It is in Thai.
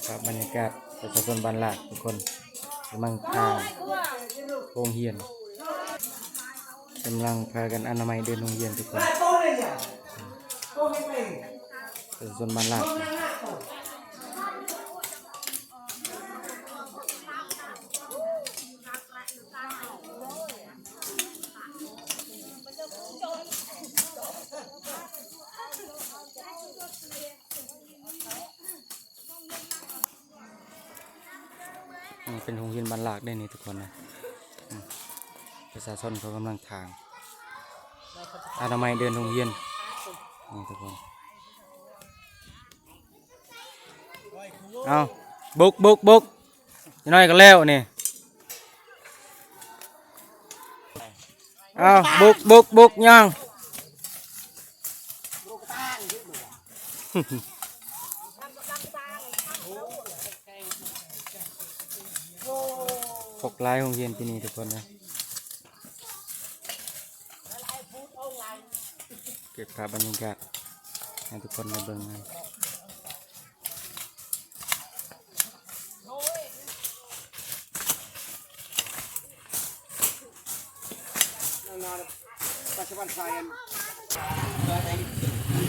ครับบรรยากาศประชาชนบ้านหลากทุกคนกำลังทางโรงเรียนกำลังพากันอนามัยเดินโรงเรียนทุกคนประชาชนบ้านหลากนี่เป็นโรงเรียนบ้านหลากได้นี่ทุกคนนะประชาชนเขากำลังทางอนามัยเดินโรงเรียนนี่ทุกคนเอาบุกจะน้อยกันแล้วนี่เอาบุกยังพกลายโรงเรียนที่นี่ทุกคนนะเก็บภาพบรรยากาศให้ทุกคนได้เบิ่งกัน